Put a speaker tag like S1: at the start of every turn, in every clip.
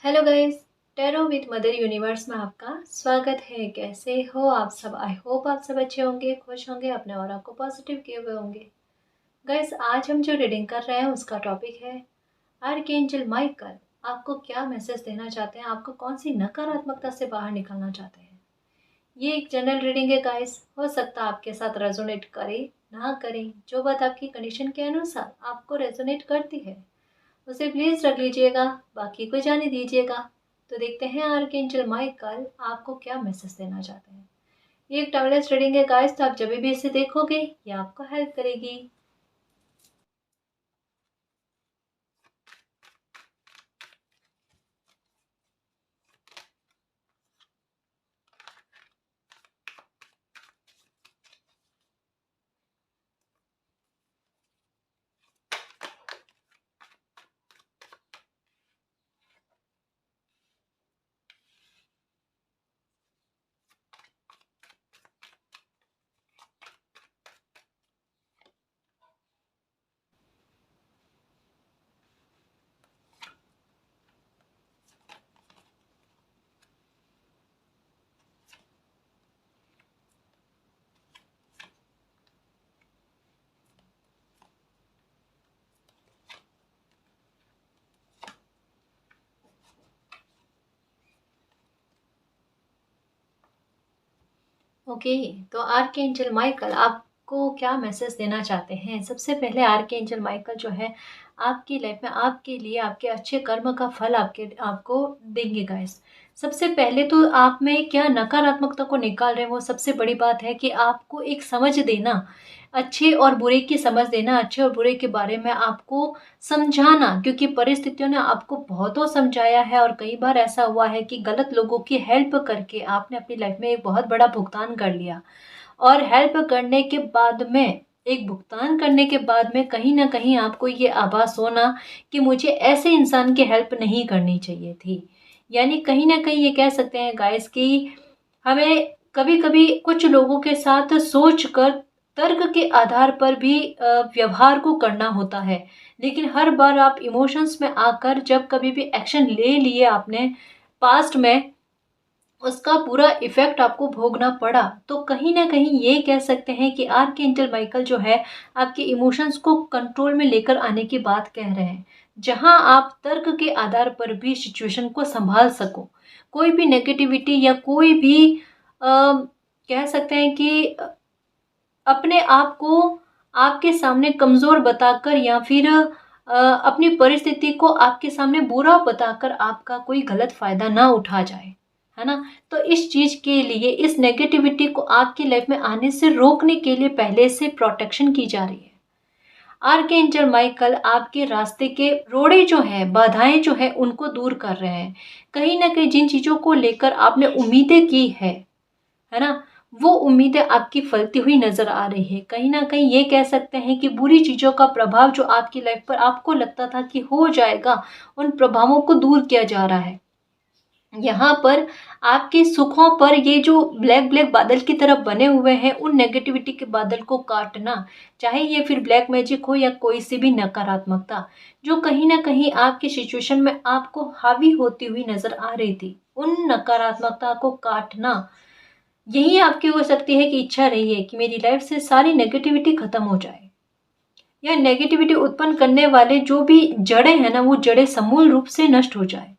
S1: Hello guys. Tarot with mother universe में आपका स्वागत है। कैसे हो आप सब? आई होप आप सब अच्छे होंगे, खुश होंगे, अपने ऑरा को पॉजिटिव किए हुए होंगे। गाइस, आज हम जो रीडिंग कर रहे हैं उसका टॉपिक है आर्कएंजल माइकल आपको क्या मैसेज देना चाहते हैं, आपको कौन सी नकारात्मकता से बाहर निकलना चाहते हैं। ये एक जनरल रीडिंग है गाइस, हो सकता है आपके साथ रेजोनेट करे ना करे। जो बात आपकी कंडीशन के अनुसार आपको रेजोनेट करती है उसे प्लीज रख लीजिएगा, बाकी को जाने दीजिएगा। तो देखते हैं आर्कएंजल माइकल आपको क्या मैसेज देना चाहते हैं। ये एक टाइमलेस रीडिंग है गाइस, तो आप जब भी इसे देखोगे ये आपको हेल्प करेगी। ओके, तो आर्कएंजल माइकल आपको क्या मैसेज देना चाहते हैं। सबसे पहले आर्कएंजल माइकल जो है आपकी लाइफ में आपके लिए आपके अच्छे कर्म का फल आपको देंगे गाइस। सबसे पहले तो आप में क्या नकारात्मकता को निकाल रहे हैं वो सबसे बड़ी बात है कि आपको एक समझ देना, अच्छे और बुरे की समझ देना, अच्छे और बुरे के बारे में आपको समझाना, क्योंकि परिस्थितियों ने आपको बहुतों समझाया है और कई बार ऐसा हुआ है कि गलत लोगों की हेल्प करके आपने अपनी लाइफ में एक बहुत बड़ा भुगतान कर लिया। और हेल्प करने के बाद में, एक भुगतान करने के बाद में कहीं ना कहीं आपको ये आभास होना कि मुझे ऐसे इंसान की हेल्प नहीं करनी चाहिए थी। यानी कहीं ना कहीं ये कह सकते हैं गाइस कि हमें कभी कभी कुछ लोगों के साथ सोच कर, तर्क के आधार पर भी व्यवहार को करना होता है। लेकिन हर बार आप इमोशंस में आकर जब कभी भी एक्शन ले लिए आपने पास्ट में, उसका पूरा इफेक्ट आपको भोगना पड़ा। तो कहीं ना कहीं ये कह सकते हैं कि आर्कएंजल माइकल जो है आपके इमोशंस को कंट्रोल में लेकर आने की बात कह रहे हैं, जहां आप तर्क के आधार पर भी सिचुएशन को संभाल सको। कोई भी नेगेटिविटी या कोई भी कह सकते हैं कि अपने आप को आपके सामने कमज़ोर बताकर या फिर अपनी परिस्थिति को आपके सामने बुरा बताकर आपका कोई गलत फ़ायदा ना उठा जाए, है ना? तो इस चीज़ के लिए, इस नेगेटिविटी को आपकी लाइफ में आने से रोकने के लिए पहले से प्रोटेक्शन की जा रही है। आर्कएंजल माइकल आपके रास्ते के रोड़े जो है, बाधाएं जो है, उनको दूर कर रहे हैं। कहीं ना कहीं जिन चीज़ों को लेकर आपने उम्मीदें की है ना, वो उम्मीदें आपकी फलती हुई नजर आ रही है। कहीं ना कहीं ये कह सकते हैं कि बुरी चीजों का प्रभाव जो आपकी लाइफ पर आपको लगता था कि हो जाएगा, उन प्रभावों को दूर किया जा रहा है। यहाँ पर आपके सुखों पर ये जो ब्लैक ब्लैक बादल की तरफ बने हुए हैं, उन नेगेटिविटी के बादल को काटना, चाहे ये फिर ब्लैक मैजिक हो या कोई सी भी नकारात्मकता जो कहीं ना कहीं आपकी सिचुएशन में आपको हावी होती हुई नजर आ रही थी, उन नकारात्मकता को काटना, यही आपकी हो सकती है कि इच्छा रही है कि मेरी लाइफ से सारी नेगेटिविटी खत्म हो जाए, या नेगेटिविटी उत्पन्न करने वाले जो भी जड़ें हैं ना, वो जड़ें समूल रूप से नष्ट हो जाए।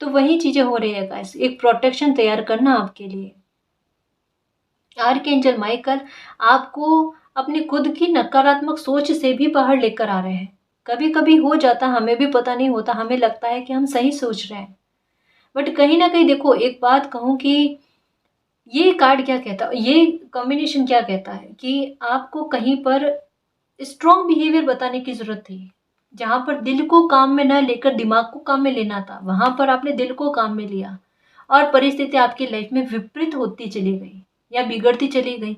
S1: तो वही चीजें हो रही है गाइस, एक प्रोटेक्शन तैयार करना आपके लिए। आर्कएंजल माइकल आपको अपनी खुद की नकारात्मक सोच से भी बाहर लेकर आ रहे हैं। कभी कभी हो जाता, हमें भी पता नहीं होता, हमें लगता है कि हम सही सोच रहे हैं, बट कहीं ना कहीं देखो, एक बात कहूँ कि ये कार्ड क्या कहता है, ये कॉम्बिनेशन क्या कहता है कि आपको कहीं पर स्ट्रॉन्ग बिहेवियर बताने की जरूरत थी। जहां पर दिल को काम में न लेकर दिमाग को काम में लेना था, वहां पर आपने दिल को काम में लिया और परिस्थिति आपकी लाइफ में विपरीत होती चली गई या बिगड़ती चली गई।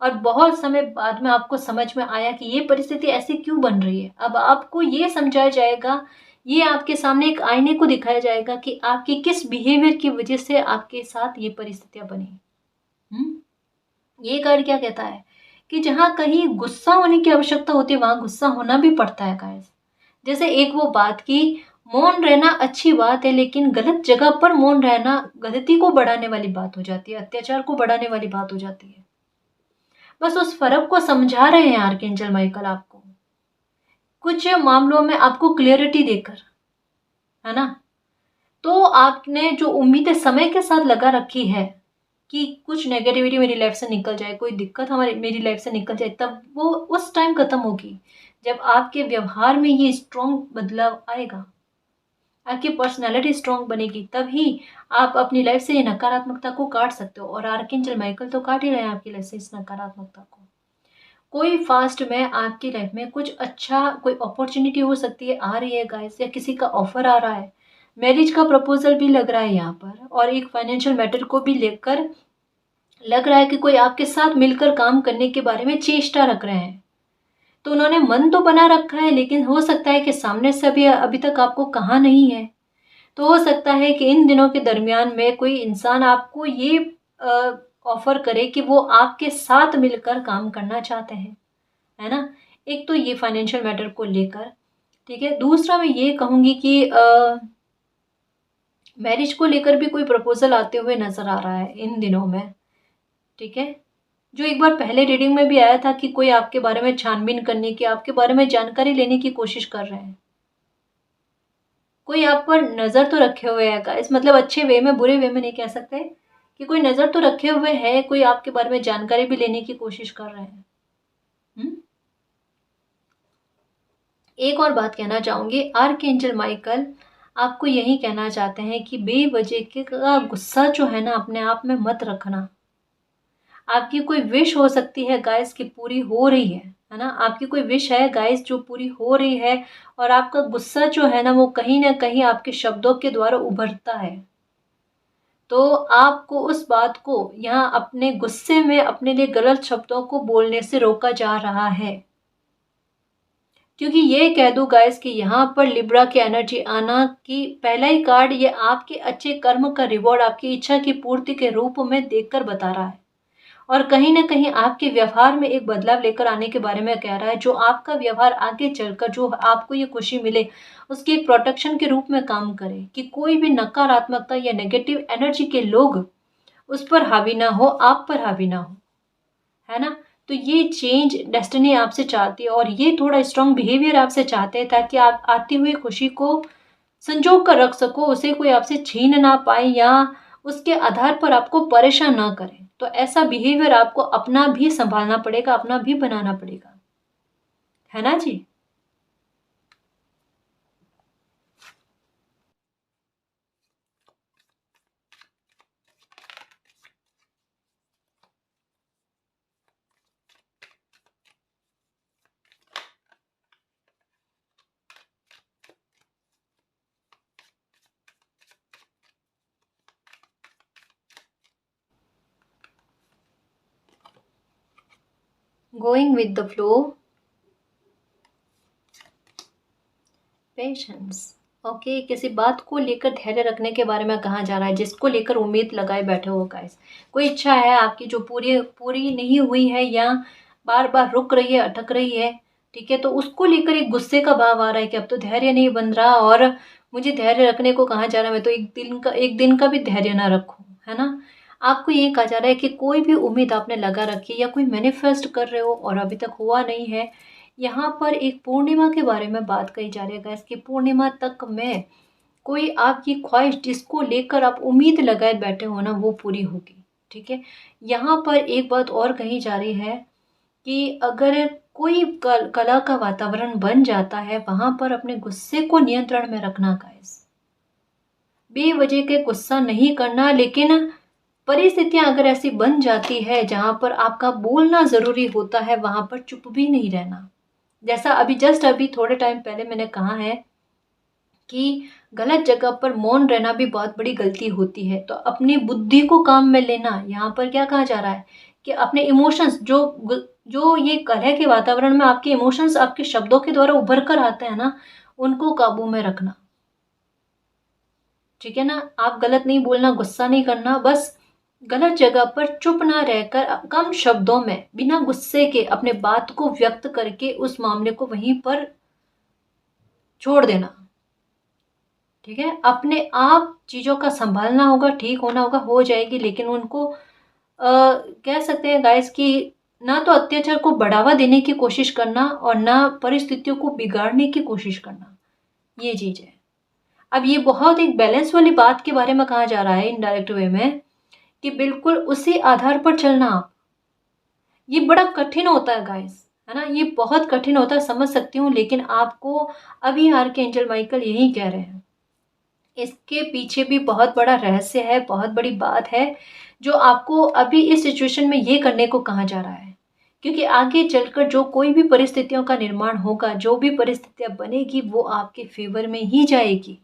S1: और बहुत समय बाद में आपको समझ में आया कि ये परिस्थिति ऐसी क्यों बन रही है। अब आपको ये समझाया जाएगा, ये आपके सामने एक आईने को दिखाया जाएगा कि आपके किस बिहेवियर की वजह से आपके साथ ये परिस्थितियां बनी। ये कार्ड क्या कहता है कि जहां कहीं गुस्सा होने की आवश्यकता होती है, वहां गुस्सा होना भी पड़ता है गाइस। जैसे एक वो बात की, मौन रहना अच्छी बात है, लेकिन गलत जगह पर मौन रहना गलती को बढ़ाने वाली बात हो जाती है, अत्याचार को बढ़ाने वाली बात हो जाती है। बस उस फ़र्क को समझा रहे हैं आर्कएंजल माइकल आपको, कुछ मामलों में आपको क्लैरिटी देकर, है ना? तो आपने जो उम्मीदें समय के साथ लगा रखी है कि कुछ नेगेटिविटी मेरी लाइफ से निकल जाए, कोई दिक्कत हमारी मेरी लाइफ से निकल जाए, तब वो उस टाइम खत्म होगी जब आपके व्यवहार में ये स्ट्रॉन्ग बदलाव आएगा, आपकी पर्सनैलिटी स्ट्रॉन्ग बनेगी, तभी आप अपनी लाइफ से ये नकारात्मकता को काट सकते हो। और आर्कएंजल माइकल तो काट ही रहे हैं आपकी लाइफ से इस नकारात्मकता को। कोई फास्ट में आपकी लाइफ में कुछ अच्छा कोई अपॉर्चुनिटी हो सकती है, आ रही है गाइस, या किसी का ऑफर आ रहा है, मैरिज का प्रपोजल भी लग रहा है यहाँ पर, और एक फाइनेंशियल मैटर को भी लेकर लग रहा है कि कोई आपके साथ मिलकर काम करने के बारे में चेष्टा रख रहे हैं। तो उन्होंने मन तो बना रखा है, लेकिन हो सकता है कि सामने से अभी तक आपको कहा नहीं है। तो हो सकता है कि इन दिनों के दरमियान में कोई इंसान आपको ये ऑफर करे कि वो आपके साथ मिलकर काम करना चाहते हैं, है ना? एक तो ये फाइनेंशियल मैटर को लेकर, ठीक है। दूसरा मैं ये कहूँगी कि मैरिज को लेकर भी कोई प्रपोजल आते हुए नजर आ रहा है इन दिनों में, ठीक है। जो एक बार पहले रीडिंग में भी आया था कि कोई आपके बारे में छानबीन करने की, आपके बारे में जानकारी लेने की कोशिश कर रहे हैं। कोई आप पर नज़र तो रखे हुए है गाइस, मतलब अच्छे वे में, बुरे वे में नहीं कह सकते, कि कोई नज़र तो रखे हुए है, कोई आपके बारे में जानकारी भी लेने की कोशिश कर रहे हैं। एक और बात कहना चाहूंगी, आर्कएंजल माइकल आपको यही कहना चाहते हैं कि बेवजह के का गुस्सा जो है ना, अपने आप में मत रखना। आपकी कोई विश हो सकती है गाइस कि पूरी हो रही है ना? आपकी कोई विश है गाइस जो पूरी हो रही है, और आपका गुस्सा जो है ना, वो कहीं ना कहीं आपके शब्दों के द्वारा उभरता है। तो आपको उस बात को यहाँ अपने गुस्से में अपने लिए गलत शब्दों को बोलने से रोका जा रहा है। क्योंकि ये कह दूं गाइस कि यहाँ पर लिब्रा की एनर्जी आना कि पहला ही कार्ड ये आपके अच्छे कर्म का रिवॉर्ड आपकी इच्छा की पूर्ति के रूप में देखकर बता रहा है, और कहीं न कहीं आपके व्यवहार में एक बदलाव लेकर आने के बारे में कह रहा है। जो आपका व्यवहार आगे चलकर जो आपको ये खुशी मिले, उसकी एक प्रोटेक्शन के रूप में काम करे, कि कोई भी नकारात्मकता या नेगेटिव एनर्जी के लोग उस पर हावी ना हो, आप पर हावी ना हो, है ना? तो ये चेंज डेस्टिनी आपसे चाहती है, और ये थोड़ा स्ट्रॉन्ग बिहेवियर आपसे चाहते हैं, ताकि आप आती हुई खुशी को संजो कर रख सको, उसे कोई आपसे छीन ना पाए, या उसके आधार पर आपको परेशान ना करें। तो ऐसा बिहेवियर आपको अपना भी संभालना पड़ेगा, अपना भी बनाना पड़ेगा, है ना जी? Going with the flow, patience. Okay, किसी बात को लेकर धैर्य रखने के बारे में कहा जा रहा है, जिसको लेकर उम्मीद लगाए बैठे हो गाइस। कोई इच्छा है आपकी जो पूरी पूरी नहीं हुई है, या बार बार रुक रही है, अटक रही है, ठीक है। तो उसको लेकर एक गुस्से का भाव आ रहा है कि अब तो धैर्य नहीं बन रहा, और मुझे धैर्य रखने को कहा जा रहा है, मैं तो एक दिन का भी धैर्य ना रखूं, है ना? आपको ये कहा जा रहा है कि कोई भी उम्मीद आपने लगा रखी है, या कोई मैनिफेस्ट कर रहे हो और अभी तक हुआ नहीं है, यहाँ पर एक पूर्णिमा के बारे में बात कही जा रही है गाइस, कि पूर्णिमा तक में कोई आपकी ख्वाहिश जिसको लेकर आप उम्मीद लगाए बैठे हो ना, वो पूरी होगी, ठीक है। यहाँ पर एक बात और कही जा रही है कि अगर कोई कला का वातावरण बन जाता है, वहां पर अपने गुस्से को नियंत्रण में रखना गाइस, बेवजह के गुस्सा नहीं करना। लेकिन परिस्थितियां अगर ऐसी बन जाती है जहां पर आपका बोलना जरूरी होता है, वहां पर चुप भी नहीं रहना। जैसा अभी थोड़े टाइम पहले मैंने कहा है कि गलत जगह पर मौन रहना भी बहुत बड़ी गलती होती है। तो अपनी बुद्धि को काम में लेना, यहाँ पर क्या कहा जा रहा है कि अपने इमोशंस जो ये कलह के वातावरण में आपके इमोशंस आपके शब्दों के द्वारा उभर कर आते हैं ना, उनको काबू में रखना, ठीक है ना? आप गलत नहीं बोलना, गुस्सा नहीं करना, बस गलत जगह पर चुप ना रहकर कम शब्दों में बिना गुस्से के अपने बात को व्यक्त करके उस मामले को वहीं पर छोड़ देना, ठीक है, अपने आप चीज़ों का संभालना होगा, ठीक होना होगा, हो जाएगी। लेकिन उनको कह सकते हैं गाइस कि ना तो अत्याचार को बढ़ावा देने की कोशिश करना और ना परिस्थितियों को बिगाड़ने की कोशिश करना, ये चीज़ है। अब ये बहुत एक बैलेंस वाली बात के बारे में कहा जा रहा है इनडायरेक्ट वे में, कि बिल्कुल उसी आधार पर चलना आप। ये बड़ा कठिन होता है गाइस, है ना? ये बहुत कठिन होता है, समझ सकती हूँ, लेकिन आपको अभी आर्कएंजल माइकल यही कह रहे हैं। इसके पीछे भी बहुत बड़ा रहस्य है, बहुत बड़ी बात है, जो आपको अभी इस सिचुएशन में ये करने को कहा जा रहा है। क्योंकि आगे चलकर जो कोई भी परिस्थितियों का निर्माण होगा, जो भी परिस्थितियाँ बनेगी, वो आपके फ़ेवर में ही जाएगी।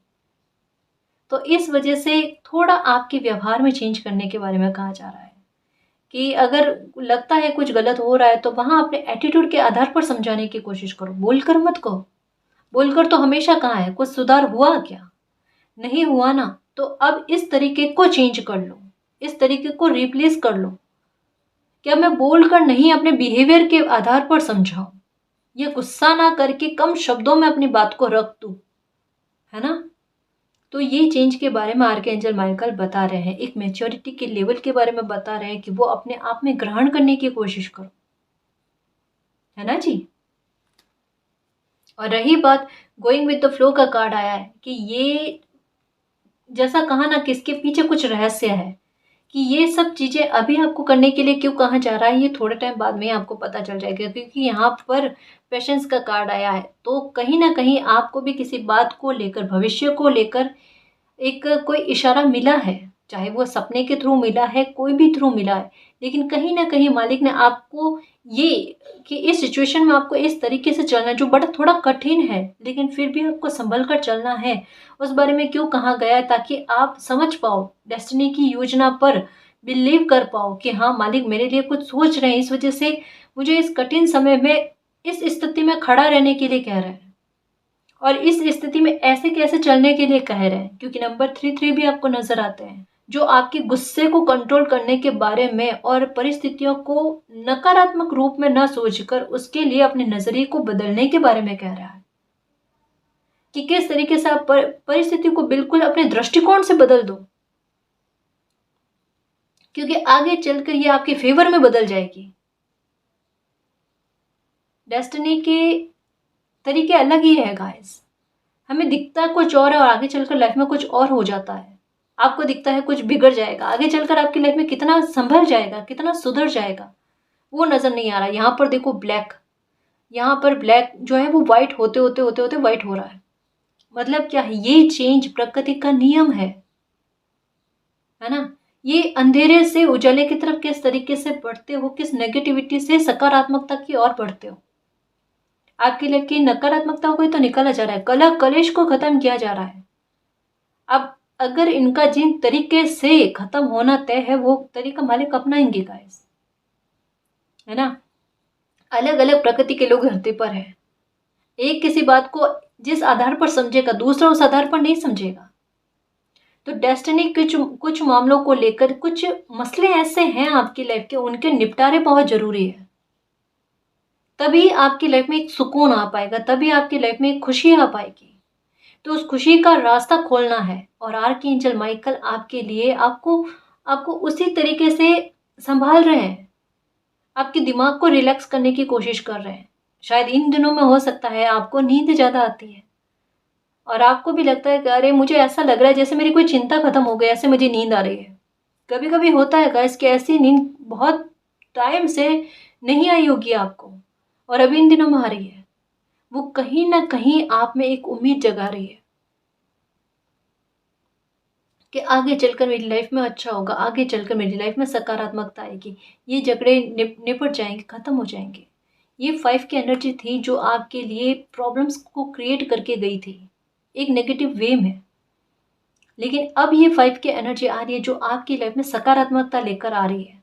S1: तो इस वजह से थोड़ा आपके व्यवहार में चेंज करने के बारे में कहा जा रहा है, कि अगर लगता है कुछ गलत हो रहा है, तो वहाँ अपने एटीट्यूड के आधार पर समझाने की कोशिश करो, बोलकर मत कहो। बोलकर तो हमेशा कहाँ है, कुछ सुधार हुआ क्या? नहीं हुआ ना, तो अब इस तरीके को चेंज कर लो, इस तरीके को रिप्लेस कर लो। क्या मैं बोलकर नहीं, अपने बिहेवियर के आधार पर समझाऊं, ये गुस्सा ना करके कम शब्दों में अपनी बात को रख दूं, है ना? तो ये चेंज के बारे में आर्कएंजल माइकल बता रहे हैं, एक मैच्योरिटी के लेवल के बारे में बता रहे हैं कि वो अपने आप में ग्रहण करने की कोशिश करो, है ना जी? और रही बात गोइंग विद द फ्लो का कार्ड आया है, कि ये जैसा कहा ना कि इसके पीछे कुछ रहस्य है, कि ये सब चीज़ें अभी आपको करने के लिए क्यों कहा जा रहा है, ये थोड़े टाइम बाद में ही आपको पता चल जाएगा। क्योंकि यहाँ पर पेशेंस का कार्ड आया है, तो कहीं न कहीं आपको भी किसी बात को लेकर, भविष्य को लेकर एक कोई इशारा मिला है, चाहे वो सपने के थ्रू मिला है, कोई भी थ्रू मिला है, लेकिन कहीं न कहीं मालिक ने आपको ये, कि इस सिचुएशन में आपको इस तरीके से चलना है, जो बड़ा थोड़ा कठिन है, लेकिन फिर भी आपको सँभल कर चलना है। उस बारे में क्यों कहा गया है, ताकि आप समझ पाओ, डेस्टिनी की योजना पर बिलीव कर पाओ कि हाँ, मालिक मेरे लिए कुछ सोच रहे हैं, इस वजह से मुझे इस कठिन समय में, इस स्थिति में खड़ा रहने के लिए कह रहे हैं। और इस स्थिति में ऐसे कैसे चलने के लिए कह रहे हैं, क्योंकि नंबर 3 भी आपको नजर आते हैं, जो आपके गुस्से को कंट्रोल करने के बारे में और परिस्थितियों को नकारात्मक रूप में न सोचकर उसके लिए अपने नजरिए को बदलने के बारे में कह रहा है, कि किस तरीके से आप परिस्थिति को बिल्कुल अपने दृष्टिकोण से बदल दो, क्योंकि आगे चलकर ये आपके फेवर में बदल जाएगी। डेस्टिनी के तरीके अलग ही है गाइस। हमें दिखता कुछ और है और आगे चलकर लाइफ में कुछ और हो जाता है। आपको दिखता है कुछ बिगड़ जाएगा, आगे चलकर आपकी लाइफ में कितना संभल जाएगा, कितना सुधर जाएगा, वो नजर नहीं आ रहा। यहाँ पर देखो ब्लैक, यहाँ पर ब्लैक जो है वो व्हाइट होते होते होते होते व्हाइट हो रहा है। मतलब क्या है, ये चेंज प्रकृति का नियम है ना? ये अंधेरे से उजाले की तरफ किस तरीके से बढ़ते हो, किस नेगेटिविटी से सकारात्मकता की ओर बढ़ते हो। आपकी लाइफ की नकारात्मकता को ही तो निकाला जा रहा है, कलह कलेश को खत्म किया जा रहा है। अब अगर इनका जिन तरीके से खत्म होना तय है, वो तरीका मालिक अपनाएंगे गाइस, है ना? अलग अलग प्रकृति के लोग धरती पर है। एक किसी बात को जिस आधार पर समझेगा, दूसरा उस आधार पर नहीं समझेगा। तो डेस्टिनी कुछ कुछ मामलों को लेकर, कुछ मसले ऐसे हैं आपकी लाइफ के, उनके निपटारे बहुत जरूरी है। तभी आपकी लाइफ में एक सुकून आ पाएगा, तभी आपकी लाइफ में एक खुशी आ पाएगी। तो उस खुशी का रास्ता खोलना है, और आर्कएंजल माइकल आपके लिए आपको आपको उसी तरीके से संभाल रहे हैं, आपके दिमाग को रिलैक्स करने की कोशिश कर रहे हैं। शायद इन दिनों में हो सकता है आपको नींद ज़्यादा आती है, और आपको भी लगता है कि अरे मुझे ऐसा लग रहा है जैसे मेरी कोई चिंता खत्म हो गई, ऐसे मुझे नींद आ रही है। कभी कभी होता है गाइस कि ऐसी नींद बहुत टाइम से नहीं आई होगी आपको, और अभी इन दिनों में आ रही है। वो कहीं ना कहीं आप में एक उम्मीद जगा रही है कि आगे चलकर मेरी लाइफ में अच्छा होगा, आगे चलकर मेरी लाइफ में सकारात्मकता आएगी, ये झगड़े निपट जाएंगे, खत्म हो जाएंगे। ये 5 की एनर्जी थी जो आपके लिए प्रॉब्लम्स को क्रिएट करके गई थी एक नेगेटिव वे में, लेकिन अब ये 5 की एनर्जी आ रही है जो आपकी लाइफ में सकारात्मकता लेकर आ रही है,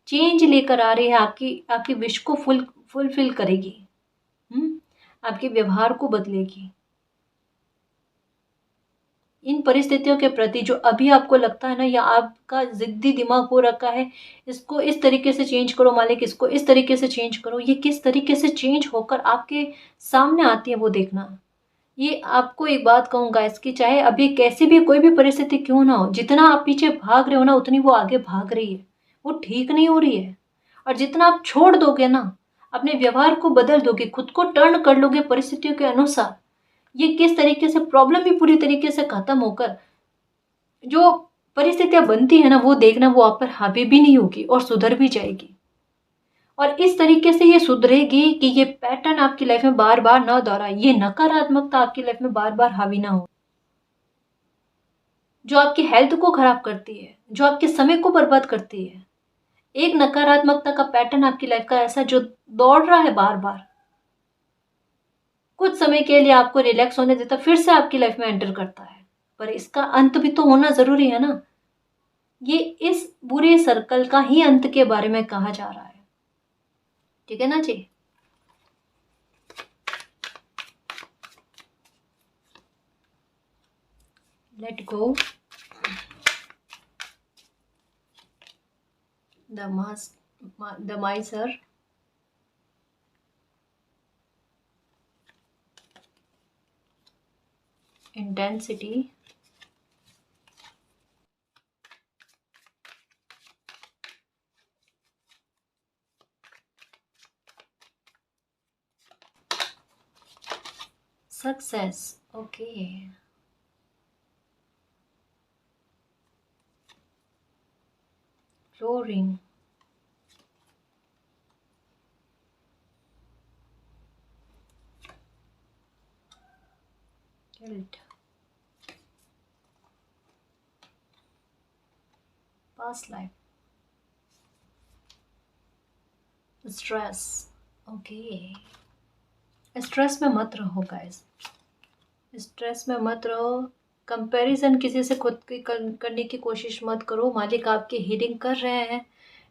S1: चेंज लेकर आ रही है, आपकी आपकी विश को फुलफिल करेगी। आपके व्यवहार को बदलेगी। इन परिस्थितियों के प्रति जो अभी आपको लगता है ना, या आपका जिद्दी दिमाग हो रखा है, इसको इस तरीके से चेंज करो मालिक, इसको इस तरीके से चेंज करो, ये किस तरीके से चेंज होकर आपके सामने आती है वो देखना। ये आपको एक बात कहूँ गाइस कि चाहे अभी कैसी भी कोई भी परिस्थिति क्यों ना हो, जितना आप पीछे भाग रहे हो ना उतनी वो आगे भाग रही है, वो ठीक नहीं हो रही है। और जितना आप छोड़ दोगे ना, अपने व्यवहार को बदल दोगे, खुद को टर्न कर लोगे परिस्थितियों के अनुसार, ये किस तरीके से प्रॉब्लम भी पूरी तरीके से खत्म होकर जो परिस्थितियां बनती है ना वो देखना, वो आप पर हावी भी नहीं होगी और सुधर भी जाएगी। और इस तरीके से ये सुधरेगी कि ये पैटर्न आपकी लाइफ में बार बार ना दोहराए, ये नकारात्मकता आपकी लाइफ में बार बार हावी ना हो, जो आपकी हेल्थ को खराब करती है, जो आपके समय को बर्बाद करती है। एक नकारात्मकता का पैटर्न आपकी लाइफ का ऐसा जो दौड़ रहा है बार बार, कुछ समय के लिए आपको रिलैक्स होने देता, फिर से आपकी लाइफ में एंटर करता है। पर इसका अंत भी तो होना जरूरी है ना। ये इस बुरे सर्कल का ही अंत के बारे में कहा जा रहा है, ठीक है ना जी। Let go the miser, intensity, success. Okay. Flooring. Guilt. Past life. Stress. Okay. Stress में मत रहो गाइस, स्ट्रेस में मत रहो। कंपैरिजन किसी से खुद की करने की कोशिश मत करो। मालिक आपकी हीलिंग कर रहे हैं,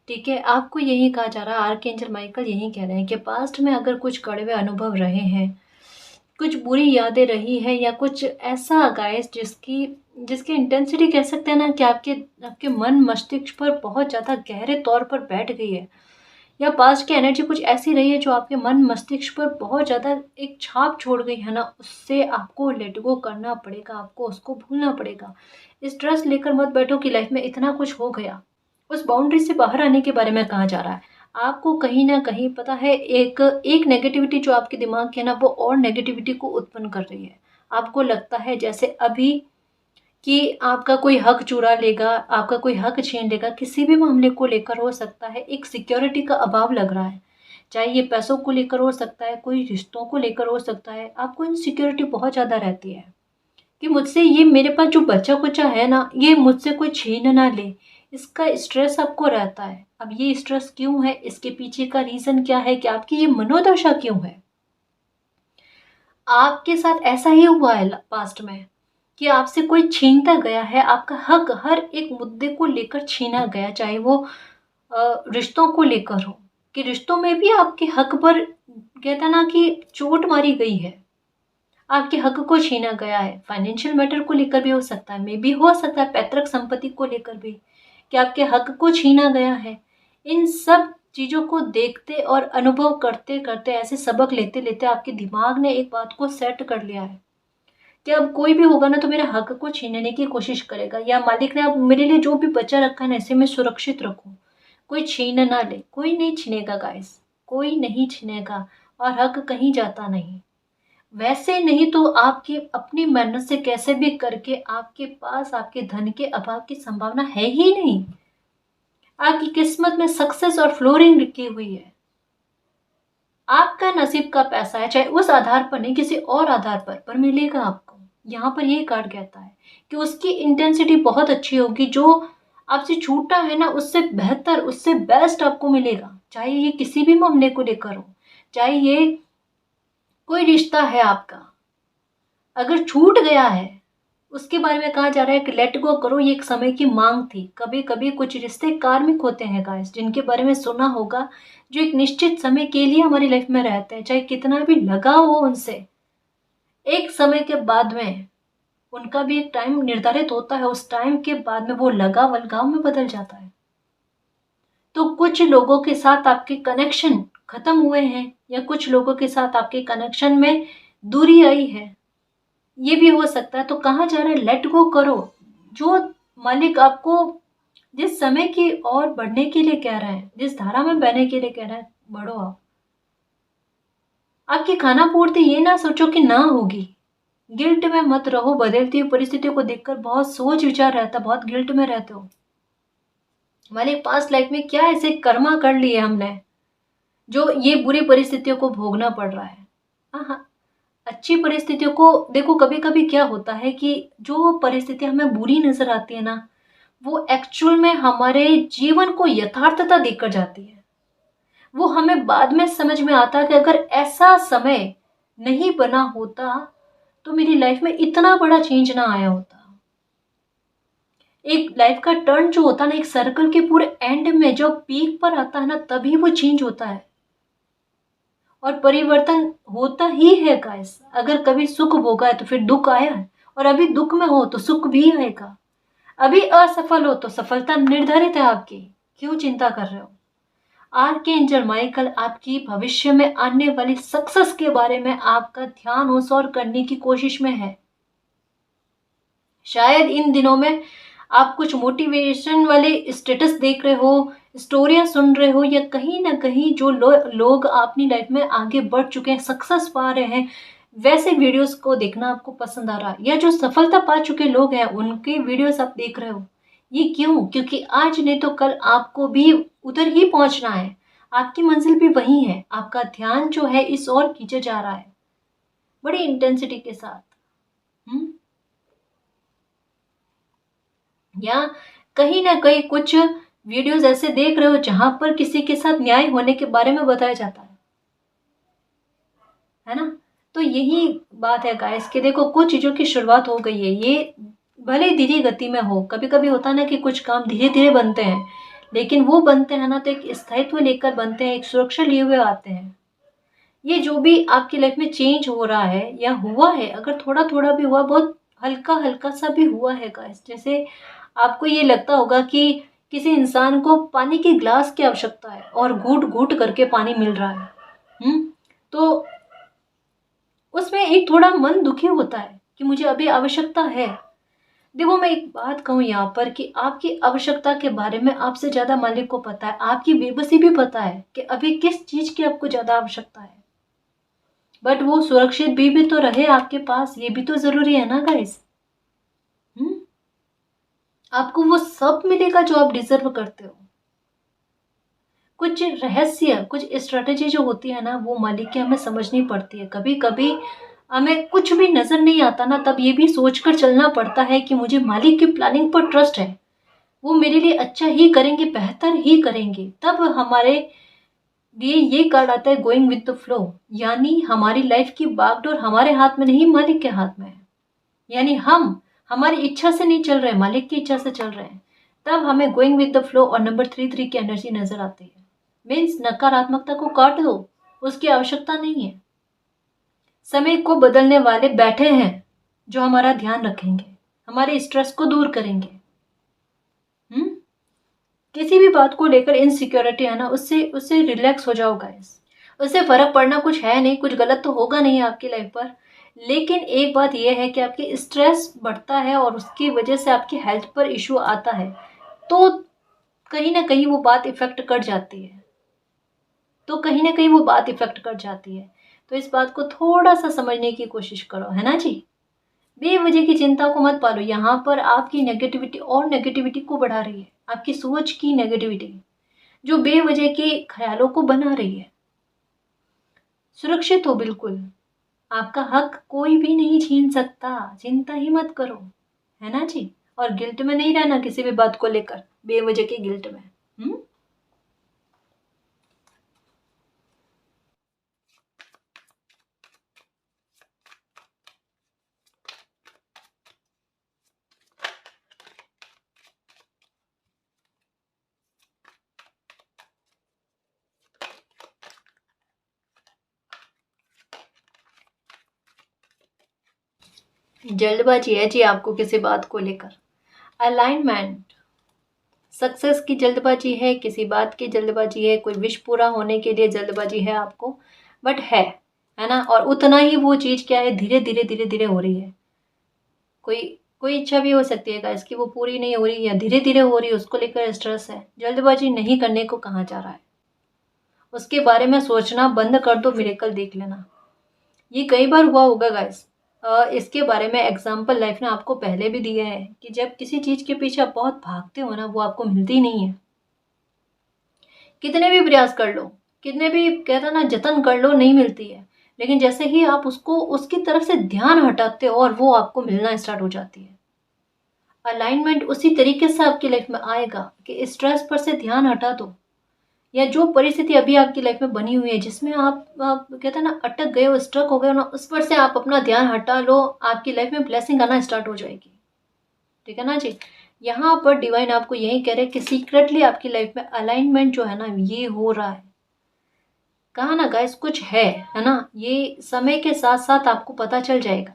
S1: ठीक है। आपको यही कहा जा रहा है, आर्कएंजल माइकल यही कह रहे हैं कि पास्ट में अगर कुछ कड़वे अनुभव रहे हैं, कुछ बुरी यादें रही है, या कुछ ऐसा गाइस जिसकी इंटेंसिटी कह सकते हैं ना कि आपके आपके मन मस्तिष्क पर बहुत ज़्यादा गहरे तौर पर बैठ गई है, या पास्ट की एनर्जी कुछ ऐसी रही है जो आपके मन मस्तिष्क पर बहुत ज़्यादा एक छाप छोड़ गई है ना, उससे आपको लेट गो करना पड़ेगा, आपको उसको भूलना पड़ेगा। स्ट्रेस लेकर मत बैठो कि लाइफ में इतना कुछ हो गया। उस बाउंड्री से बाहर आने के बारे में कहा जा रहा है। आपको कहीं ना कहीं पता है, एक एक नेगेटिविटी जो आपके दिमाग की है ना, वो और नेगेटिविटी को उत्पन्न कर रही है। आपको लगता है जैसे अभी कि आपका कोई हक चुरा लेगा, आपका कोई हक छीन लेगा, किसी भी मामले को लेकर हो सकता है। एक सिक्योरिटी का अभाव लग रहा है, चाहे ये पैसों को लेकर हो सकता है, कोई रिश्तों को लेकर हो सकता है। आपको इनसिक्योरिटी बहुत ज़्यादा रहती है कि मुझसे ये मेरे पास जो बच्चा कुचा है ना, ये मुझसे कोई छीन ना ले। इसका स्ट्रेस आपको रहता है। अब ये स्ट्रेस क्यों है, इसके पीछे का रीज़न क्या है, कि आपकी ये मनोदशा क्यों है। आपके साथ ऐसा ही हुआ है पास्ट में कि आपसे कोई छीनता गया है, आपका हक हर एक मुद्दे को लेकर छीना गया, चाहे वो रिश्तों को लेकर हो, कि रिश्तों में भी आपके हक पर कहता ना कि चोट मारी गई है, आपके हक को छीना गया है। फाइनेंशियल मैटर को लेकर भी हो सकता है, मे भी हो सकता है पैतृक संपत्ति को लेकर भी, कि आपके हक को छीना गया है। इन सब चीज़ों को देखते और अनुभव करते करते, ऐसे सबक लेते लेते आपके दिमाग ने एक बात को सेट कर लिया है कि अब कोई भी होगा ना तो मेरे हक को छीनने की कोशिश करेगा, या मालिक ने अब मेरे लिए जो भी बचा रखा है ना, इसे मैं सुरक्षित रखूं, कोई छीन ना ले। कोई नहीं छीनेगा गाइस, कोई नहीं छीनेगा, और हक कहीं जाता नहीं। वैसे नहीं तो आपकी अपनी मेहनत से कैसे भी करके आपके पास आपके धन के अभाव की संभावना है ही नहीं। आपकी किस्मत में सक्सेस और फ्लोरिंग लिखी हुई है। आपका नसीब का पैसा है, चाहे उस आधार पर नहीं किसी और आधार पर मिलेगा आपको। यहाँ पर यही कार्ड कहता है कि उसकी इंटेंसिटी बहुत अच्छी होगी, जो आपसे छूटा है ना उससे बेहतर, उससे बेस्ट आपको मिलेगा। चाहे ये किसी भी मामले को लेकर हो, चाहे ये कोई रिश्ता है आपका, अगर छूट गया है उसके बारे में कहा जा रहा है कि लेट गो करो, ये एक समय की मांग थी। कभी कभी कुछ रिश्ते कार्मिक होते हैं गाइस, जिनके बारे में सुना होगा, जो एक निश्चित समय के लिए हमारी लाइफ में रहते हैं, चाहे कितना भी लगाव हो उनसे, एक समय के बाद में उनका भी एक टाइम निर्धारित होता है, उस टाइम के बाद में वो लगाव अलगाव में बदल जाता है। तो कुछ लोगों के साथ आपके कनेक्शन खत्म हुए हैं, या कुछ लोगों के साथ आपके कनेक्शन में दूरी आई है, ये भी हो सकता है। तो कहाँ जा रहा है, लेट गो करो। जो मालिक आपको जिस समय की और बढ़ने के लिए कह रहे हैं, जिस धारा में बहने के लिए कह रहे हैं, बढ़ो आप। आपकी खाना पूर्ति ये ना सोचो कि ना होगी। गिल्ट में मत रहो। बदलती हुई परिस्थितियों को देखकर बहुत सोच विचार रहता, बहुत गिल्ट में रहते हो। हमारे पास्ट लाइफ में क्या ऐसे कर्मा कर लिए हमने जो ये बुरी परिस्थितियों को भोगना पड़ रहा है। हाँ हाँ, अच्छी परिस्थितियों को देखो। कभी कभी क्या होता है कि जो परिस्थितियां हमें बुरी नजर आती है ना, वो एक्चुअल में हमारे जीवन को यथार्थता देकर जाती है। वो हमें बाद में समझ में आता है कि अगर ऐसा समय नहीं बना होता तो मेरी लाइफ में इतना बड़ा चेंज ना आया होता। एक लाइफ का टर्न जो होता है ना, एक सर्कल के पूरे एंड में जो पीक पर आता है ना, तभी वो चेंज होता है। और परिवर्तन होता ही है गाइस। अगर कभी सुख भोगा है तो फिर दुख आया है, और अभी दुख में हो तो सुख भी आएगा। अभी असफल हो तो सफलता निर्धारित है आपकी। क्यों चिंता कर रहे हो। आर्कएंजल माइकल आपकी भविष्य में आने वाली सक्सेस के बारे में आपका ध्यान उस और करने की कोशिश में है। शायद इन दिनों में आप कुछ मोटिवेशन वाले स्टेटस देख रहे हो, स्टोरियां सुन रहे हो, या कहीं ना कहीं जो लोग अपनी लाइफ में आगे बढ़ चुके हैं, सक्सेस पा रहे हैं, वैसे वीडियोस को देखना आपको पसंद आ रहा है। या जो सफलता पा चुके लोग हैं उनके वीडियोस आप देख रहे हो। ये क्यों? क्योंकि आज नहीं तो कल आपको भी उधर ही पहुंचना है। आपकी मंजिल भी वही है। आपका ध्यान जो है इस ओर खींचे जा रहा है बड़ी इंटेंसिटी के साथ। हम्म या कहीं ना कहीं कुछ वीडियोस ऐसे देख रहे हो जहां पर किसी के साथ न्याय होने के बारे में बताया जाता है ना। तो यही बात है गाइस कि देखो, कुछ चीजों की शुरुआत हो गई है। ये भले ही धीरे गति में हो, कभी कभी होता है ना कि कुछ काम धीरे धीरे बनते हैं, लेकिन वो बनते हैं ना तो एक स्थायित्व लेकर बनते हैं, एक सुरक्षा लिए हुए आते हैं। ये जो भी आपकी लाइफ में चेंज हो रहा है या हुआ है, अगर थोड़ा थोड़ा भी हुआ, बहुत हल्का हल्का सा भी हुआ है गाइस, जैसे आपको ये लगता होगा कि किसी इंसान को पानी की ग्लास की आवश्यकता है और घूट घूट करके पानी मिल रहा है। तो उसमें एक थोड़ा मन दुखी होता है कि मुझे अभी आवश्यकता है। देखो, मैं एक बात कहूँ यहाँ पर कि आपकी आवश्यकता के बारे में आपसे ज्यादा मालिक को पता है। आपकी बेबसी भी पता है कि अभी किस चीज की आपको ज्यादा आवश्यकता है। बट वो सुरक्षित भी तो रहे आपके पास, ये भी तो जरूरी है ना गाइस। हम्म आपको वो सब मिलेगा जो आप डिजर्व करते हो। कुछ रहस्य, कुछ स्ट्रेटेजी जो होती है ना, वो मालिक की हमें समझनी पड़ती है। कभी कभी हमें कुछ भी नजर नहीं आता ना, तब ये भी सोचकर चलना पड़ता है कि मुझे मालिक की प्लानिंग पर ट्रस्ट है। वो मेरे लिए अच्छा ही करेंगे, बेहतर ही करेंगे। तब हमारे लिए ये कार्ड आता है गोइंग विद द फ्लो। यानी हमारी लाइफ की बागडोर हमारे हाथ में नहीं, मालिक के हाथ में है। यानी हम हमारी इच्छा से नहीं चल रहे, मालिक की इच्छा से चल रहे हैं। तब हमें गोइंग विद द फ्लो और नंबर 3 की एनर्जी नजर आती है। मीन्स नकारात्मकता को काट दो, उसकी आवश्यकता नहीं है। समय को बदलने वाले बैठे हैं जो हमारा ध्यान रखेंगे, हमारे स्ट्रेस को दूर करेंगे। हम्म किसी भी बात को लेकर इनसिक्योरिटी है ना, उससे उससे रिलैक्स हो जाओ गाइस। उससे फर्क पड़ना कुछ है नहीं, कुछ गलत तो होगा नहीं आपकी लाइफ पर। लेकिन एक बात यह है कि आपकी स्ट्रेस बढ़ता है और उसकी वजह से आपकी हेल्थ पर इशू आता है, तो कहीं ना कहीं वो बात इफेक्ट कर जाती है। तो इस बात को थोड़ा सा समझने की कोशिश करो, है ना जी। बेवजह की चिंता को मत पालो। यहाँ पर आपकी नेगेटिविटी और नेगेटिविटी को बढ़ा रही है, आपकी सोच की नेगेटिविटी जो बेवजह के ख्यालों को बना रही है। सुरक्षित हो बिल्कुल। आपका हक कोई भी नहीं छीन सकता, चिंता ही मत करो, है ना जी। और गिल्ट में नहीं रहना किसी भी बात को लेकर, बेवजह के गिल्ट में। हम्म जल्दबाजी है जी आपको किसी बात को लेकर। अलाइनमेंट, सक्सेस की जल्दबाजी है, किसी बात की जल्दबाजी है, कोई विश पूरा होने के लिए जल्दबाजी है आपको। बट है ना। और उतना ही वो चीज क्या है, धीरे धीरे धीरे धीरे हो रही है। कोई कोई इच्छा भी हो सकती है गाइस कि वो पूरी नहीं हो रही या धीरे-धीरे हो रही है, उसको लेकर स्ट्रेस है। जल्दबाज़ी नहीं करने को कहा जा रहा है। उसके बारे में सोचना बंद कर दो, मिरेकल देख लेना। ये कई बार हुआ होगा गाइस। इसके बारे में एग्ज़ाम्पल लाइफ़ ने आपको पहले भी दिए हैं कि जब किसी चीज़ के पीछे आप बहुत भागते हो ना, वो आपको मिलती नहीं है। कितने भी प्रयास कर लो, कितने भी कहते हैं ना जतन कर लो, नहीं मिलती है। लेकिन जैसे ही आप उसको उसकी तरफ से ध्यान हटाते हो और वो आपको मिलना स्टार्ट हो जाती है। अलाइनमेंट उसी तरीके से आपकी लाइफ में आएगा कि स्ट्रेस पर से ध्यान हटा दो, या जो परिस्थिति अभी आपकी लाइफ में बनी हुई है जिसमें आप कहते हैं ना अटक गए हो, स्ट्रक हो गए हो ना, उस पर से आप अपना ध्यान हटा लो, आपकी लाइफ में ब्लेसिंग आना स्टार्ट हो जाएगी। ठीक है ना जी। यहाँ पर डिवाइन आपको यही कह रहे हैं कि सीक्रेटली आपकी लाइफ में अलाइनमेंट जो है ना ये हो रहा है। कहा ना गाइस, कुछ है ना, ये समय के साथ साथ आपको पता चल जाएगा।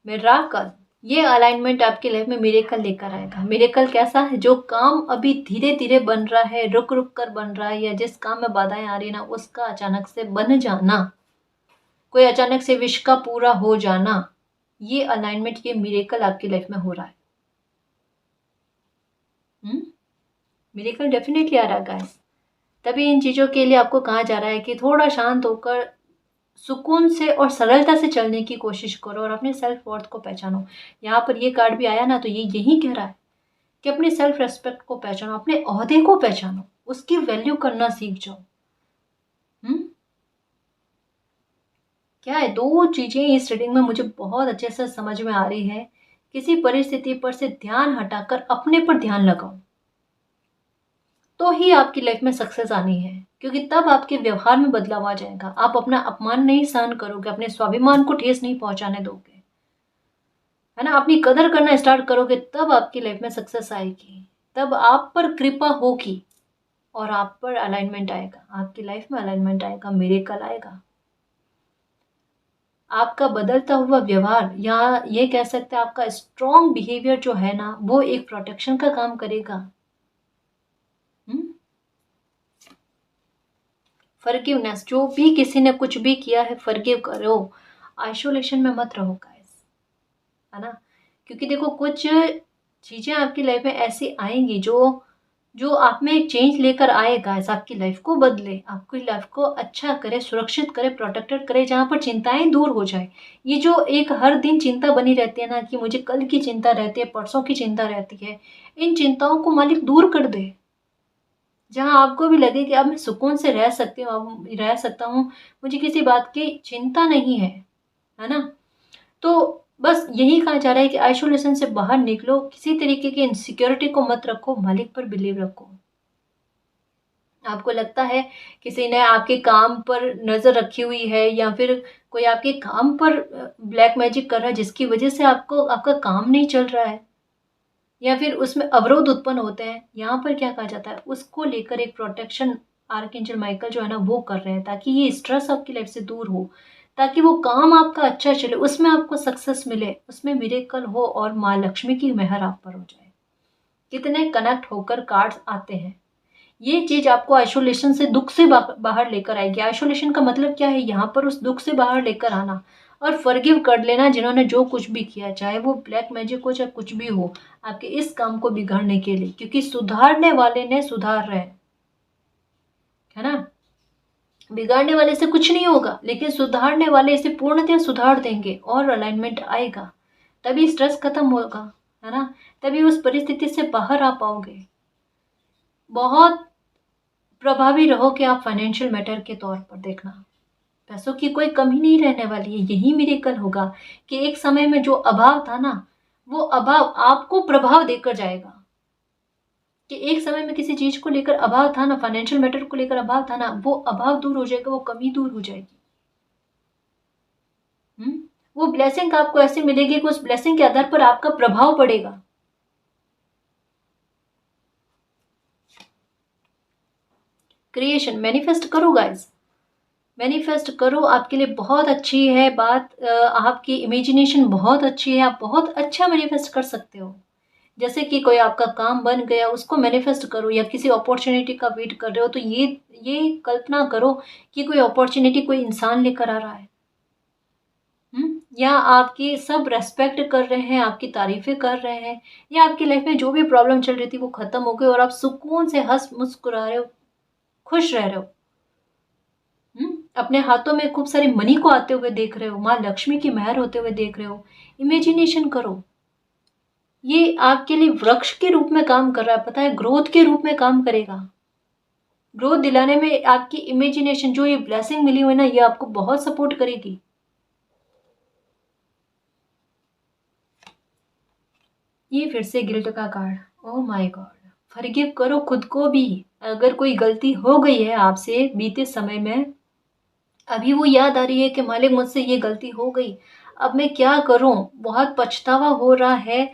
S1: मिराकल, ये अलाइनमेंट आपकी लाइफ में मिरेकल लेकर आएगा। मिरेकल कैसा है? जो काम अभी धीरे धीरे बन रहा है, रुक रुक कर बन रहा है, या जिस काम में बाधाएं आ रही है ना, उसका अचानक से बन जाना, कोई अचानक से विश का पूरा हो जाना, ये अलाइनमेंट, ये मिरेकल आपकी लाइफ में हो रहा है। मिरेकल डेफिनेटली आ रहा है गाइस। तभी इन चीज़ों के लिए आपको कहा जा रहा है कि थोड़ा शांत होकर सुकून से और सरलता से चलने की कोशिश करो और अपने सेल्फ वर्थ को पहचानो। यहाँ पर ये कार्ड भी आया ना, तो ये यही कह रहा है कि अपने सेल्फ रेस्पेक्ट को पहचानो, अपने ओहदे को पहचानो, उसकी वैल्यू करना सीख जाओ। क्या है, दो चीजें इस रीडिंग में मुझे बहुत अच्छे से समझ में आ रही है। किसी परिस्थिति पर से ध्यान हटाकर अपने पर ध्यान लगाओ, तो ही आपकी लाइफ में सक्सेस आनी है, क्योंकि तब आपके व्यवहार में बदलाव आ जाएगा। आप अपना अपमान नहीं सहन करोगे, अपने स्वाभिमान को ठेस नहीं पहुंचाने दोगे, है ना, अपनी कदर करना स्टार्ट करोगे, तब आपकी लाइफ में सक्सेस आएगी, तब आप पर कृपा होगी और आप पर अलाइनमेंट आएगा, आपकी लाइफ में अलाइनमेंट आएगा, मिरेकल आएगा। आपका बदलता हुआ व्यवहार, या ये कह सकते हैं आपका स्ट्रॉन्ग बिहेवियर जो है ना, वो एक प्रोटेक्शन का काम करेगा। फॉरगिवनेस, जो भी किसी ने कुछ भी किया है फॉरगिव करो, आइसोलेशन में मत रहो गाइस, है ना। क्योंकि देखो, कुछ चीजें आपकी लाइफ में ऐसी आएंगी जो जो आप में एक चेंज लेकर आएगा, ऐसा आपकी लाइफ को बदले, आपकी लाइफ को अच्छा करे, सुरक्षित करे, प्रोटेक्टेड करे, जहाँ पर चिंताएं दूर हो जाए। ये जो एक हर दिन चिंता बनी रहती है ना, कि मुझे कल की चिंता रहती है, परसों की चिंता रहती है, इन चिंताओं को मालिक दूर कर दे। जहाँ आपको भी लगे कि अब मैं सुकून से रह सकती हूँ, अब रह सकता हूँ, मुझे किसी बात की चिंता नहीं है ना। तो बस यही कहा जा रहा है कि आइसोलेशन से बाहर निकलो, किसी तरीके की इनसिक्योरिटी को मत रखो, मालिक पर बिलीव रखो। आपको लगता है किसी ने आपके काम पर नज़र रखी हुई है, या फिर कोई आपके काम पर ब्लैक मैजिक कर रहा है, जिसकी वजह से आपको आपका काम नहीं चल रहा है, या फिर उसमें अवरोध उत्पन्न होते हैं, यहाँ पर क्या कहा जाता है, उसको लेकर एक प्रोटेक्शन आर्कएंजल माइकल जो है ना वो कर रहे हैं, ताकि ये स्ट्रेस आपकी लाइफ से दूर हो, ताकि वो काम आपका अच्छा चले, उसमें आपको सक्सेस मिले, उसमें मिरेकल हो और माँ लक्ष्मी की मेहर आप पर हो जाए। कितने कनेक्ट होकर कार्ड्स आते हैं। ये चीज आपको आइसोलेशन से, दुख से बाहर लेकर आएगी। आइसोलेशन का मतलब क्या है, यहाँ पर उस दुख से बाहर लेकर आना और फॉरगिव कर लेना जिन्होंने जो कुछ भी किया, चाहे वो ब्लैक मैजिक हो चाहे कुछ भी हो, आपके इस काम को बिगाड़ने के लिए, क्योंकि सुधारने वाले ने सुधार रहे हैं, है ना। बिगाड़ने वाले से कुछ नहीं होगा, लेकिन सुधारने वाले इसे पूर्णतः सुधार देंगे और अलाइनमेंट आएगा, तभी स्ट्रेस खत्म होगा, है ना, तभी उस परिस्थिति से बाहर आ पाओगे। बहुत प्रभावी रहोगे आप फाइनेंशियल मैटर के तौर पर। देखना, पैसों की कोई कमी नहीं रहने वाली है। यही मिरेकल होगा कि एक समय में जो अभाव था ना, वो अभाव आपको प्रभाव देकर जाएगा। कि एक समय में किसी चीज को लेकर अभाव था ना, फाइनेंशियल मैटर को लेकर अभाव था ना, वो अभाव दूर हो जाएगा, वो कमी दूर हो जाएगी। वो ब्लेसिंग आपको ऐसे मिलेगी कि उस ब्लेसिंग के आधार पर आपका प्रभाव पड़ेगा। क्रिएशन, मैनिफेस्ट करो गाइस, मैनिफेस्ट करो, आपके लिए बहुत अच्छी है बात। आपकी इमेजिनेशन बहुत अच्छी है, आप बहुत अच्छा मैनिफेस्ट कर सकते हो। जैसे कि कोई आपका काम बन गया, उसको मैनिफेस्ट करो, या किसी अपॉर्चुनिटी का वेट कर रहे हो, तो ये कल्पना करो कि कोई अपॉर्चुनिटी कोई इंसान लेकर आ रहा है। या आपकी सब रेस्पेक्ट कर रहे हैं, आपकी तारीफ़ें कर रहे हैं, या आपकी लाइफ़ में जो भी प्रॉब्लम चल रही थी वो ख़त्म हो गई और आप सुकून से हँस मुस्कुरा रहे हो, खुश रह रहे हो। अपने हाथों में खूब सारी मनी को आते हुए देख रहे हो, माँ लक्ष्मी की मेहर होते हुए देख रहे हो। इमेजिनेशन करो, ये आपके लिए वृक्ष के रूप में काम कर रहा है, पता है, ग्रोथ के रूप में काम करेगा। ग्रोथ दिलाने में आपकी इमेजिनेशन, जो ये ब्लेसिंग मिली हुई है ना, ये आपको बहुत सपोर्ट करेगी। ये फिर से गिल्ट का card. Oh my God! Forgive करो खुद को भी। अगर कोई गलती हो गई है आपसे बीते समय में, अभी वो याद आ रही है कि मालिक मुझसे ये गलती हो गई, अब मैं क्या करूं, बहुत पछतावा हो रहा है।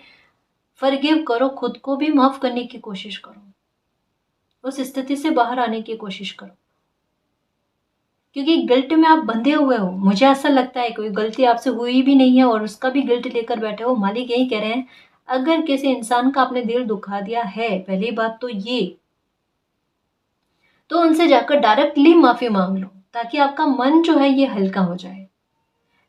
S1: फॉरगिव करो खुद को भी, माफ करने की कोशिश करो, उस स्थिति से बाहर आने की कोशिश करो, क्योंकि गिल्ट में आप बंधे हुए हो। मुझे ऐसा लगता है कोई गलती आपसे हुई भी नहीं है और उसका भी गिल्ट लेकर बैठे हो। मालिक यही कह रहे हैं, अगर किसी इंसान का आपने दिल दुखा दिया है, पहली बात तो ये, तो उनसे जाकर डायरेक्टली माफी मांग लो, ताकि आपका मन जो है ये हल्का हो जाए।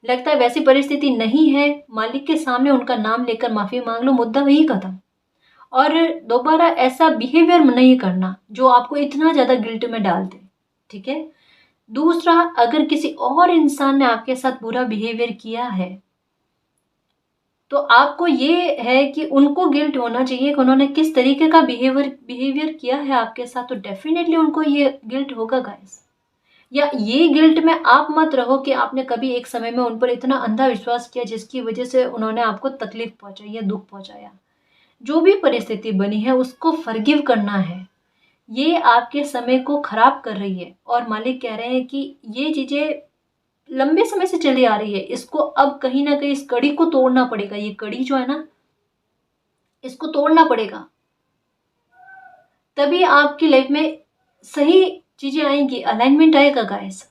S1: लगता है वैसी परिस्थिति नहीं है, मालिक के सामने उनका नाम लेकर माफी मांग लो, मुद्दा वही खत्म। और दोबारा ऐसा बिहेवियर नहीं करना जो आपको इतना ज्यादा गिल्ट में डाल दे, ठीक है। दूसरा, अगर किसी और इंसान ने आपके साथ बुरा बिहेवियर किया है, तो आपको ये है कि उनको गिल्ट होना चाहिए कि उन्होंने किस तरीके का बिहेवियर किया है आपके साथ, तो डेफिनेटली उनको ये गिल्ट होगा गाइस। या ये गिल्ट में आप मत रहो कि आपने कभी एक समय में उन पर इतना अंधा विश्वास किया जिसकी वजह से उन्होंने आपको तकलीफ पहुंचाई या दुख पहुंचाया। जो भी परिस्थिति बनी है उसको फॉरगिव करना है। ये आपके समय को खराब कर रही है और मालिक कह रहे हैं कि ये चीजें लंबे समय से चली आ रही है, इसको अब कहीं ना कहीं इस कड़ी को तोड़ना पड़ेगा। ये कड़ी जो है ना, इसको तोड़ना पड़ेगा, तभी आपकी लाइफ में सही चीजें आएंगी, अलाइनमेंट आएगा गाइस।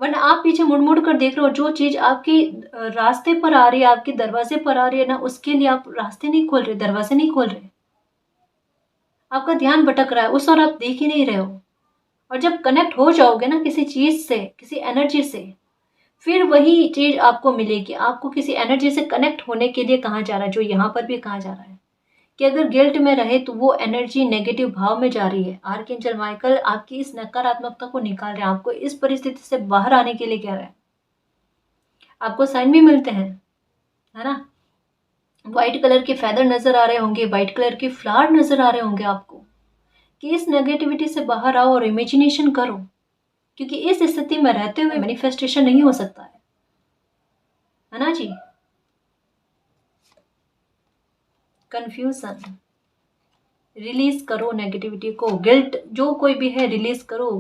S1: वरना आप पीछे मुड़ मुड़ कर देख रहे हो, जो चीज आपकी रास्ते पर आ रही है, आपके दरवाजे पर आ रही है ना, उसके लिए आप रास्ते नहीं खोल रहे, दरवाजे नहीं खोल रहे, आपका ध्यान भटक रहा है उस और आप देख ही नहीं रहे हो। और जब कनेक्ट हो जाओगे ना किसी चीज से, किसी एनर्जी से, फिर वही चीज आपको मिलेगी। आपको किसी एनर्जी से कनेक्ट होने के लिए कहा जा रहा है, जो यहाँ पर भी कहा जा रहा है कि अगर गिल्ट में रहे तो वो एनर्जी नेगेटिव भाव में जा रही है। आर्कएंजल माइकल आपकी इस नकारात्मकता को निकाल रहे हैं, आपको इस परिस्थिति से बाहर आने के लिए कह रहे हैं। आपको साइन भी मिलते हैं, है ना। व्हाइट कलर के फेदर नजर आ रहे होंगे, व्हाइट कलर के फ्लावर नजर आ रहे होंगे आपको, कि इस नेगेटिविटी से बाहर आओ और इमेजिनेशन करो, क्योंकि इस स्थिति में रहते हुए मैनिफेस्टेशन नहीं हो सकता है ना जी। कंफ्यूजन, रिलीज करो नेगेटिविटी को, गिल्ट जो कोई भी है रिलीज करो।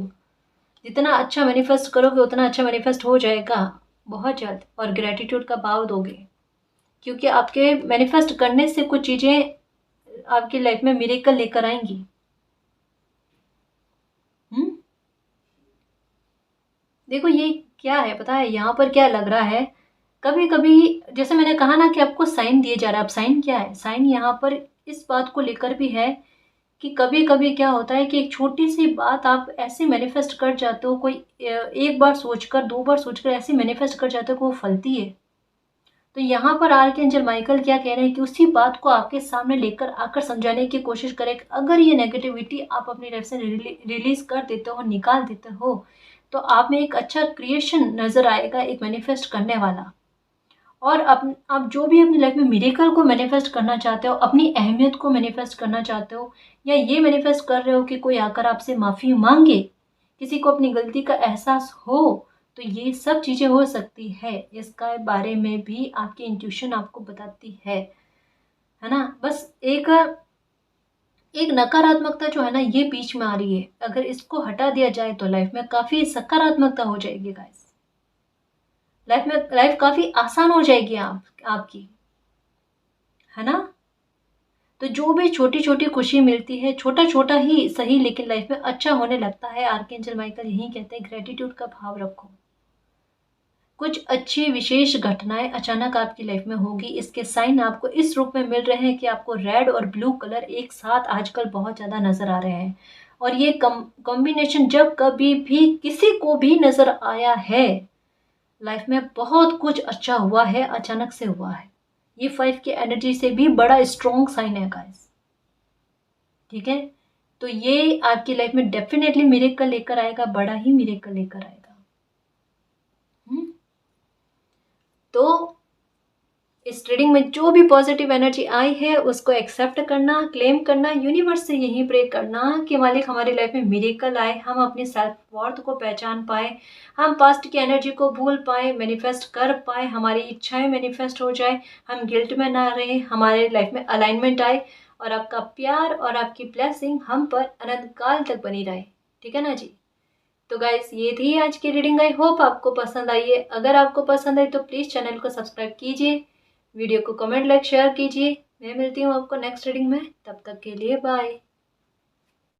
S1: जितना अच्छा मैनिफेस्ट करोगे उतना अच्छा मैनिफेस्ट हो जाएगा बहुत जल्द। और ग्रेटिट्यूड का भाव दोगे, क्योंकि आपके मैनिफेस्ट करने से कुछ चीजें आपकी लाइफ में मिरेकल लेकर आएंगी। देखो ये क्या है पता है, यहाँ पर क्या लग रहा है, कभी कभी जैसे मैंने कहा ना कि आपको साइन दिए जा रहा है। अब साइन क्या है, साइन यहाँ पर इस बात को लेकर भी है कि कभी कभी क्या होता है कि एक छोटी सी बात आप ऐसे मैनिफेस्ट कर जाते हो, कोई एक बार सोचकर, दो बार सोचकर ऐसे मैनिफेस्ट कर जाते हो कि वो फलती है। तो यहाँ पर आर्कएंजल माइकल क्या कह रहे हैं कि उसी बात को आपके सामने लेकर आकर समझाने की कोशिश करें। अगर ये नेगेटिविटी आप अपनी लाइफ से रिलीज कर देते हो, निकाल देते हो, तो आप में एक अच्छा क्रिएशन नजर आएगा, एक मैनिफेस्ट करने वाला। और आप जो भी अपनी लाइफ में मिरेकल को मैनिफेस्ट करना चाहते हो, अपनी अहमियत को मैनिफेस्ट करना चाहते हो, या ये मैनिफेस्ट कर रहे हो कि कोई आकर आपसे माफ़ी मांगे, किसी को अपनी गलती का एहसास हो, तो ये सब चीज़ें हो सकती है। इसका बारे में भी आपकी इंट्यूशन आपको बताती है ना। बस एक एक नकारात्मकता जो है ना ये बीच में आ रही है, अगर इसको हटा दिया जाए तो लाइफ में काफ़ी सकारात्मकता हो जाएगी गाइस। लाइफ काफ़ी आसान हो जाएगी आपकी, है ना। तो जो भी छोटी छोटी खुशी मिलती है, छोटा छोटा ही सही, लेकिन लाइफ में अच्छा होने लगता है। आर्कएंजल माइकल यही कहते हैं, ग्रेटिट्यूड का भाव रखो। कुछ अच्छी विशेष घटनाएं अचानक आपकी लाइफ में होगी। इसके साइन आपको इस रूप में मिल रहे हैं कि आपको रेड और ब्लू कलर एक साथ आजकल बहुत ज़्यादा नज़र आ रहे हैं। और ये कॉम्बिनेशन जब कभी भी किसी को भी नज़र आया है लाइफ में बहुत कुछ अच्छा हुआ है, अचानक से हुआ है। ये 5 की एनर्जी से भी बड़ा स्ट्रॉन्ग साइन है गाइस, ठीक है। तो ये आपकी लाइफ में डेफिनेटली मिरेकल लेकर आएगा, बड़ा ही मिरेकल लेकर आएगा। तो इस रीडिंग में जो भी पॉजिटिव एनर्जी आई है उसको एक्सेप्ट करना, क्लेम करना, यूनिवर्स से यही प्रे करना कि मालिक हमारी लाइफ में मिरेकल आए, हम अपनी सेल्फ वर्थ को पहचान पाए, हम पास्ट की एनर्जी को भूल पाए, मैनिफेस्ट कर पाए, हमारी इच्छाएं मैनिफेस्ट हो जाए, हम गिल्ट में ना रहे, हमारे लाइफ में अलाइनमेंट आए और आपका प्यार और आपकी ब्लेसिंग हम पर अनंत काल तक बनी रहे, ठीक है ना जी। तो गाइस ये थी आज की रीडिंग, आई होप आपको पसंद आई है। अगर आपको पसंद आई तो प्लीज़ चैनल को सब्सक्राइब कीजिए, वीडियो को कमेंट लाइक शेयर कीजिए। मैं मिलती हूँ आपको नेक्स्ट रीडिंग में, तब तक के लिए बाय।